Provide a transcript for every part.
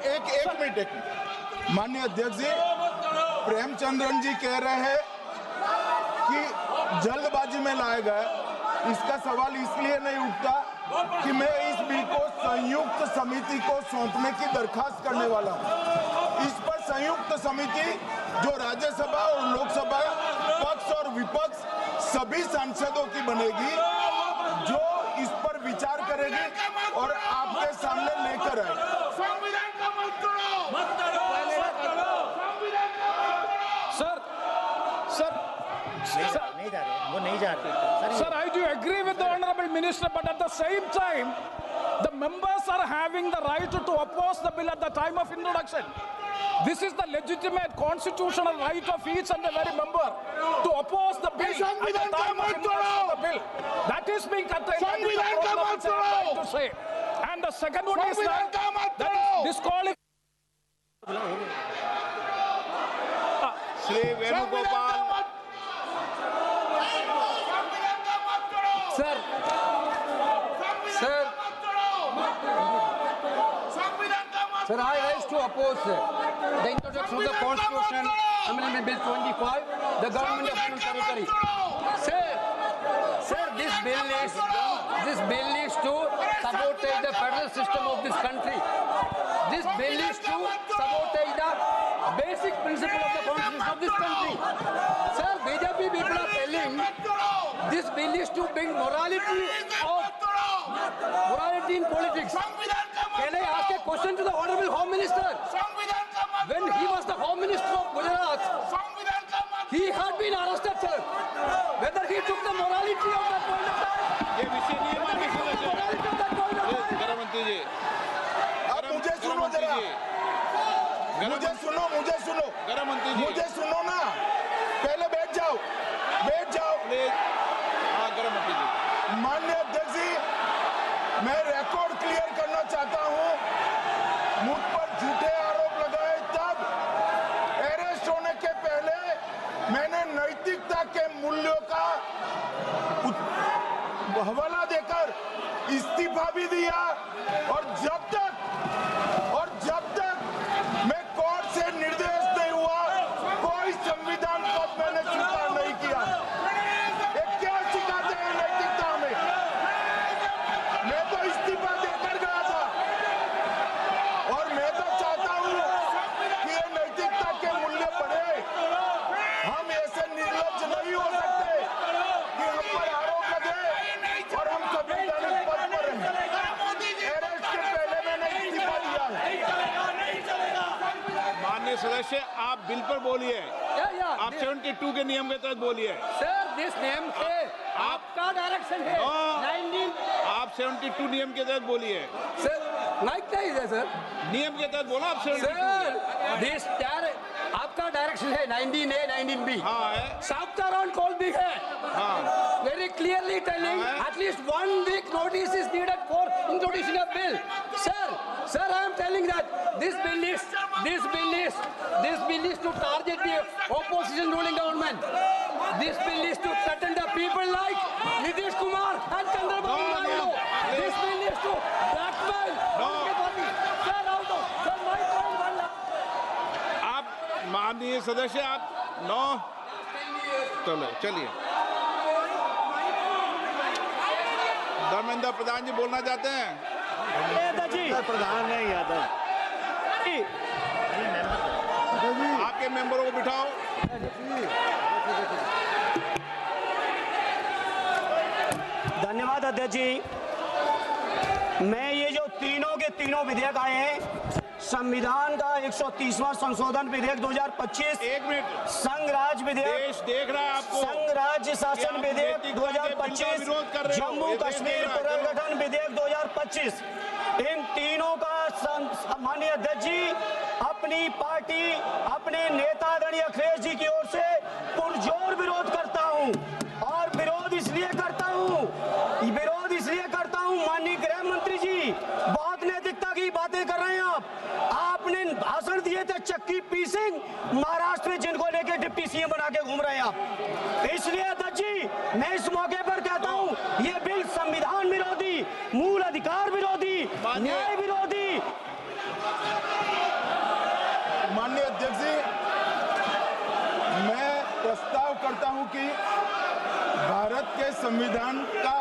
एक मिनट। माननीय अध्यक्ष जी, प्रेमचंद्रन जी कह रहे हैं कि जल्दबाजी में लाया गया। इसका सवाल इसलिए नहीं उठता कि मैं इस बिल को संयुक्त समिति को सौंपने की दरखास्त करने वाला हूं। इस पर संयुक्त समिति जो राज्यसभा और लोकसभा पक्ष और विपक्ष सभी सांसदों की बनेगी, जो इस पर विचार करेगी और आपके सामने लेकर आएगी। Sir, I do agree with the Honorable Minister, but at the same time, the members are having the right to oppose the bill at the time of introduction. This is the legitimate constitutional right of each and every member to oppose the bill at the time of introduction of the bill. That is being contained. That is the problem which I am trying to say. And the second one is that is disqualified. Shri Venugopal Sir, I rise to oppose the introduction of the Constitution Amendment Bill 25, the Government of Union Territory. Sir, this bill is to sabotage the federal system of this country. This bill is to sabotage the basic principle of the Constitution of this country. Sir, BJP people are telling this bill is to bring morality in politics. Can I ask a question to the Honorable Home Minister? When he was the Home Minister of Gujarat, he had been arrested, sir. Whether he took the morality of that point of time? ये विषय नहीं है माननीय सदस्य। गृहमंत्री जी, आप मुझे सुनो जरा, मुझे सुनो गृहमंत्री जी, मुझे सुनो ना, पहले बैठ जाओ। हाँ गृहमंत्री जी। माननीय अध्यक्ष जी, मैं रिकॉर्ड क्लियर करना चाहता हूं। मुझ पर झूठे आरोप लगाए तब अरेस्ट होने के पहले मैंने नैतिकता के मूल्यों का हवाला देकर इस्तीफा भी दिया, और जब तक मैं कोर्ट से निर्देश नहीं हुआ, कोई संविधान पद मैंने स्वीकार नहीं किया। ये क्या सिखाते हैं नैतिकता में? मैं तो इस्तीफा देकर गया था, और मैं तो चाहता हूं कि ये नैतिकता के मूल्य बढ़े। हम ऐसे निर्लज्ज नहीं हो सकते कि हम पर आरोप लगे और हम संवैधानिक पद पर रहें। अरेस्ट के पहले मैंने इस्तीफा दिया है। माननीय सदस्य, आप बिल पर बोलिए। आप 72 के नियम के तहत बोलिए। सर, दिस नियम से आपका डायरेक्शन है। 19 आप 72 नियम के तहत बोलिए। सर, लाइक नहीं है सर, नियम के तहत बोला आप 72। सर, दिस आपका डायरेक्शन है 19A 19B। हाँ है। Southern call भी है। हाँ। Very clearly telling at least 1 week notice is needed for introducing a bill. Sir, I am telling that this bill is to target the opposition ruling government. This bill is to threaten the people like Nitish Kumar and Chandrababu Naidu. This bill is to blackmail the party. Sir, my point one. आप माननीय सदस्य, आप चलिए। धर्मेंद्र प्रधान जी बोलना चाहते हैं? प्रधान नहीं यादव, आपके मेंबरों को बिठाओ। धन्यवाद अध्यक्ष जी। मैं ये जो तीनों के तीनों विधेयक आए हैं, संविधान का 130वां संशोधन विधेयक 2025, 1 मिनट, संघ राज्य विधेयक, देश देख रहा है आपको, संघ राज्य शासन विधेयक 2025, जम्मू कश्मीर पुनर्गठन विधेयक 2025, इन तीनों का माननीय अध्यक्ष जी अपनी पार्टी, अपने नेता आदरणीय अखिलेश जी की ओर से पुरजोर विरोध करता हूं। और विरोध इसलिए करता हूं माननीय गृह मंत्री जी, बहुत नैतिकता की बातें कर रहे हैं आपने भाषण दिए थे चक्की पी सिंह महाराष्ट्र में, जिनको लेके डिप्टी सीएम बना के घूम रहे हैं आप। इसलिए अध्यक्ष जी, मैं इस मौके पर कहता हूं, ये बिल संविधान विरोधी, मूल अधिकार विरोधी, न्याय विरोधी माननीय अध्यक्ष जी, मैं प्रस्ताव करता हूं कि भारत के संविधान का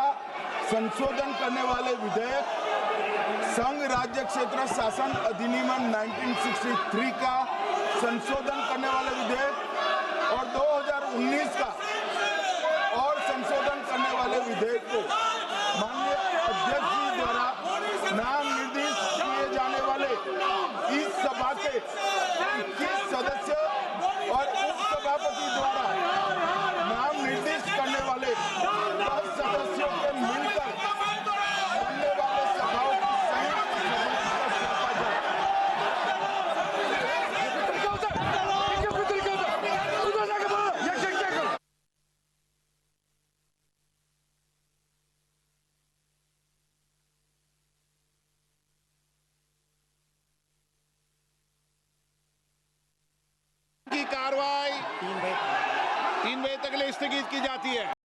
संशोधन करने वाले विधेयक, संघ राज्य क्षेत्र शासन अधिनियम 1963 का संशोधन करने वाले विधेयक और 2019 का और संशोधन करने वाले विधेयक को माननीय अध्यक्ष जी द्वारा नाम निर्दिष्ट किए जाने वाले इस सभा के 21 सदस्य और उपसभापति द्वारा नाम निर्दिष्ट करने वाले 10 सदस्यों के मिलकर बनने वाले सभाओं की संयुक्त समिति पर सौंपा जाए। की कार्रवाई 3 बजे तक के लिए स्थगित की जाती है।